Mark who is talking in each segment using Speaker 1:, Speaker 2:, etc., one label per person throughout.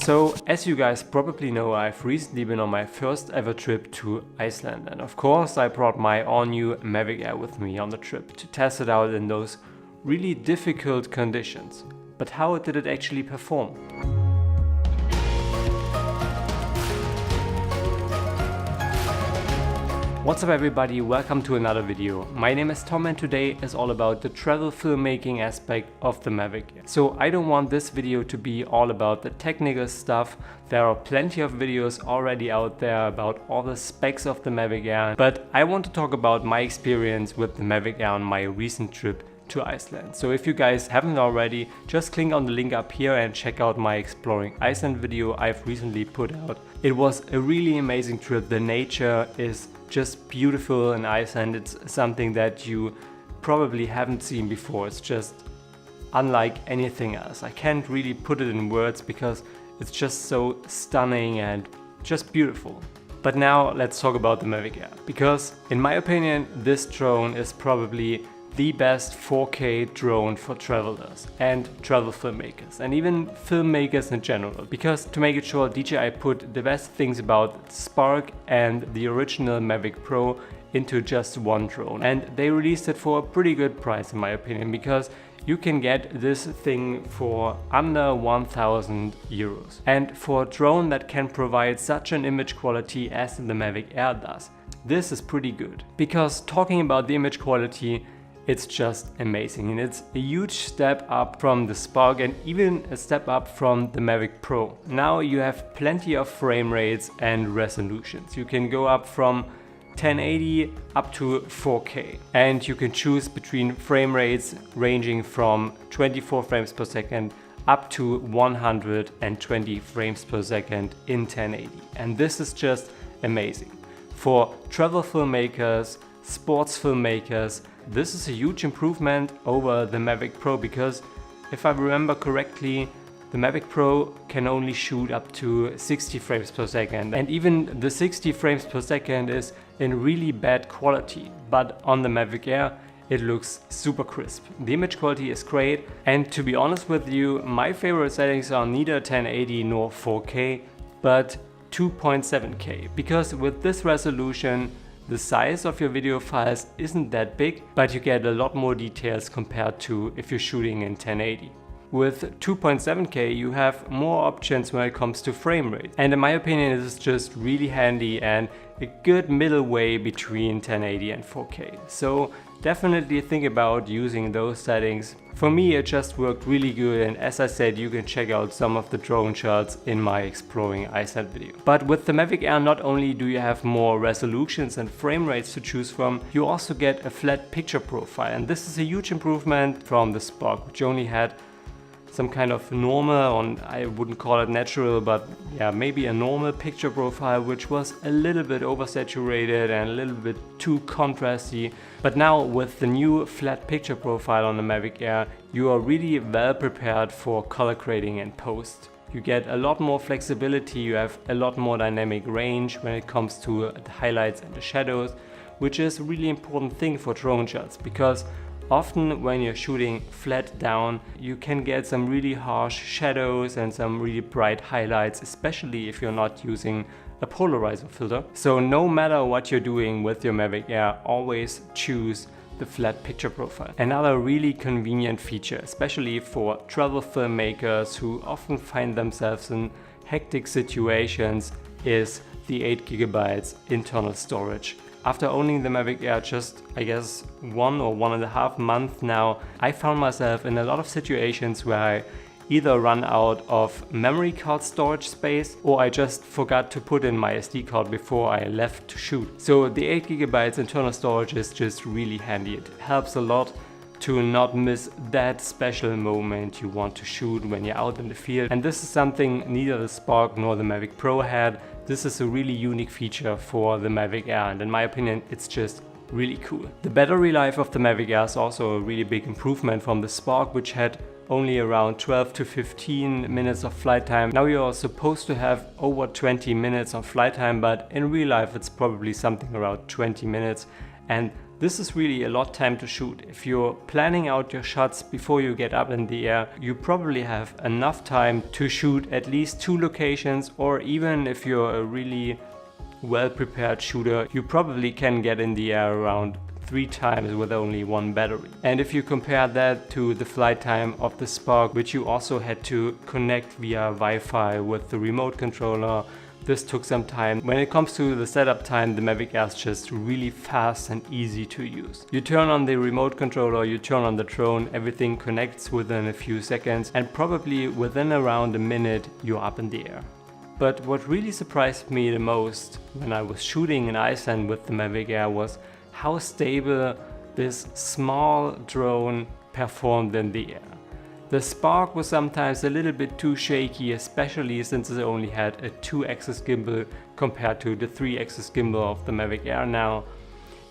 Speaker 1: So, as you guys probably know, I've recently been on my first ever trip to Iceland, and of course I brought my all-new MAVIC Air with me on the trip to test it out in those really difficult conditions. But how did it actually perform? What's up everybody, welcome to another video. My name is Tom and today is all about the travel filmmaking aspect of the MAVIC Air. So I don't want this video to be all about the technical stuff. There are plenty of videos already out there about all the specs of the MAVIC Air, but I want to talk about my experience with the MAVIC Air on my recent trip to Iceland. So if you guys haven't already, just click on the link up here and check out my Exploring Iceland video I've recently put out. It was a really amazing trip. The nature is just beautiful in Iceland. It's something that you probably haven't seen before. It's just unlike anything else. I can't really put it in words because it's just so stunning and just beautiful. But now let's talk about the MAVIC Air, because in my opinion this drone is probably the best 4K drone for travelers and travel filmmakers and even filmmakers in general. Because to make it short, DJI put the best things about Spark and the original MAVIC Pro into just one drone, and they released it for a pretty good price in my opinion, because you can get this thing for under 1,000 euros. And for a drone that can provide such an image quality as the MAVIC Air does, this is pretty good. Because talking about the image quality, it's just amazing, and it's a huge step up from the Spark and even a step up from the MAVIC Pro. Now you have plenty of frame rates and resolutions. You can go up from 1080 up to 4K, and you can choose between frame rates ranging from 24 frames per second up to 120 frames per second in 1080. And this is just amazing. For travel filmmakers, sports filmmakers, this is a huge improvement over the MAVIC Pro, because if I remember correctly, the MAVIC Pro can only shoot up to 60 frames per second, and even the 60 frames per second is in really bad quality. But on the MAVIC Air it looks super crisp. The image quality is great, and to be honest with you, my favorite settings are neither 1080 nor 4K, but 2.7K, because with this resolution the size of your video files isn't that big, but you get a lot more details compared to if you're shooting in 1080. With 2.7K you have more options when it comes to frame rate, and in my opinion this is just really handy and a good middle way between 1080 and 4K. So definitely think about using those settings. For me it just worked really good, and as I said, you can check out some of the drone shots in my Exploring Iceland video. But with the MAVIC Air, not only do you have more resolutions and frame rates to choose from, you also get a flat picture profile, and this is a huge improvement from the Spark, which only had some kind of normal, or I wouldn't call it natural, but yeah, maybe a normal picture profile, which was a little bit oversaturated and a little bit too contrasty. But now with the new flat picture profile on the MAVIC Air, you are really well prepared for color grading and post. You get a lot more flexibility, you have a lot more dynamic range when it comes to the highlights and the shadows, which is a really important thing for drone shots, because often when you're shooting flat down, you can get some really harsh shadows and some really bright highlights, especially if you're not using a polarizer filter. So no matter what you're doing with your MAVIC Air, always choose the flat picture profile. Another really convenient feature, especially for travel filmmakers who often find themselves in hectic situations, is the 8 GB internal storage. After owning the MAVIC Air just, I guess, 1 or 1.5 months now, I found myself in a lot of situations where I either run out of memory card storage space, or I just forgot to put in my SD card before I left to shoot. So the 8 GB internal storage is just really handy. It helps a lot to not miss that special moment you want to shoot when you're out in the field. And this is something neither the Spark nor the MAVIC Pro had. This is a really unique feature for the MAVIC Air, and in my opinion it's just really cool. The battery life of the MAVIC Air is also a really big improvement from the Spark, which had only around 12 to 15 minutes of flight time. Now you're supposed to have over 20 minutes of flight time, but in real life it's probably something around 20 minutes. And This is really a lot of time to shoot. If you're planning out your shots before you get up in the air, you probably have enough time to shoot at least 2 locations, or even if you're a really well prepared shooter, you probably can get in the air around 3 times with only 1 battery. And if you compare that to the flight time of the Spark, which you also had to connect via Wi-Fi with the remote controller, this took some time. When it comes to the setup time, the Mavic Air is just really fast and easy to use. You turn on the remote controller, you turn on the drone, everything connects within a few seconds, and probably within around a minute you're up in the air. But what really surprised me the most when I was shooting in Iceland with the Mavic Air was how stable this small drone performed in the air. The Spark was sometimes a little bit too shaky, especially since it only had a 2-axis gimbal compared to the 3-axis gimbal of the Mavic Air now.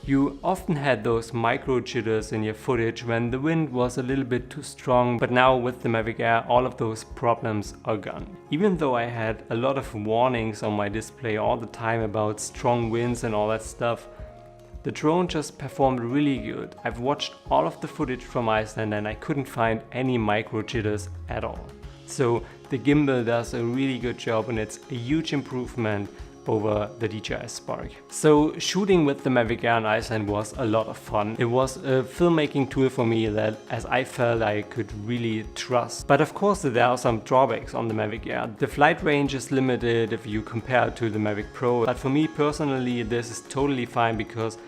Speaker 1: You often had those micro jitters in your footage when the wind was a little bit too strong, but now with the Mavic Air all of those problems are gone. Even though I had a lot of warnings on my display all the time about strong winds and all that stuff, the drone just performed really good. I've watched all of the footage from Iceland and I couldn't find any micro jitters at all. So the gimbal does a really good job and it's a huge improvement over the DJI Spark. So shooting with the Mavic Air in Iceland was a lot of fun. It was a filmmaking tool for me that as I felt I could really trust. But of course there are some drawbacks on the Mavic Air. The flight range is limited if you compare it to the Mavic Pro. But for me personally this is totally fine because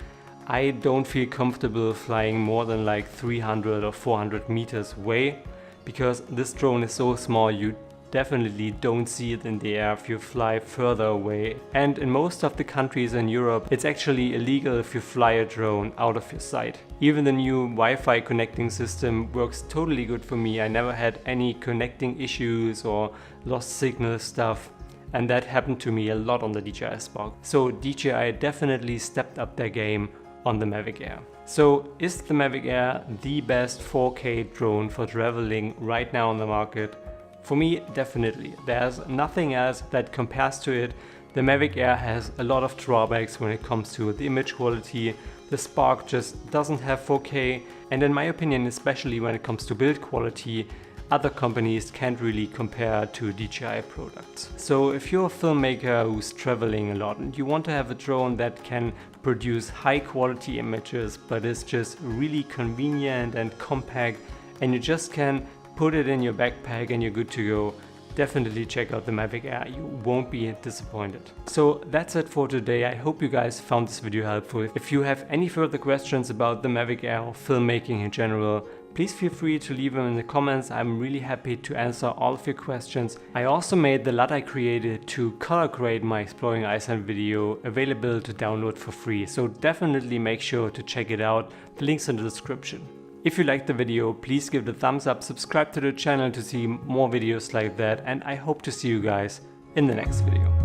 Speaker 1: I don't feel comfortable flying more than like 300 or 400 meters away, because this drone is so small you definitely don't see it in the air if you fly further away. And in most of the countries in Europe it's actually illegal if you fly a drone out of your sight. Even the new Wi-Fi connecting system works totally good for me. I never had any connecting issues or lost signal stuff. And that happened to me a lot on the DJI Spark. So DJI definitely stepped up their game on the Mavic Air. So is the Mavic Air the best 4K drone for traveling right now on the market? For me, definitely. There's nothing else that compares to it. The Mavic Air has a lot of drawbacks when it comes to the image quality. The Spark just doesn't have 4K, and in my opinion, especially when it comes to build quality, other companies can't really compare to DJI products. So if you're a filmmaker who's traveling a lot and you want to have a drone that can produce high quality images but is just really convenient and compact, and you just can put it in your backpack and you're good to go, definitely check out the Mavic Air. You won't be disappointed. So that's it for today. I hope you guys found this video helpful. If you have any further questions about the Mavic Air or filmmaking in general, please feel free to leave them in the comments. I'm really happy to answer all of your questions. I also made the LUT I created to color grade my Exploring Iceland video available to download for free. So definitely make sure to check it out. The link's in the description. If you liked the video, please give it a thumbs up, subscribe to the channel to see more videos like that, and I hope to see you guys in the next video.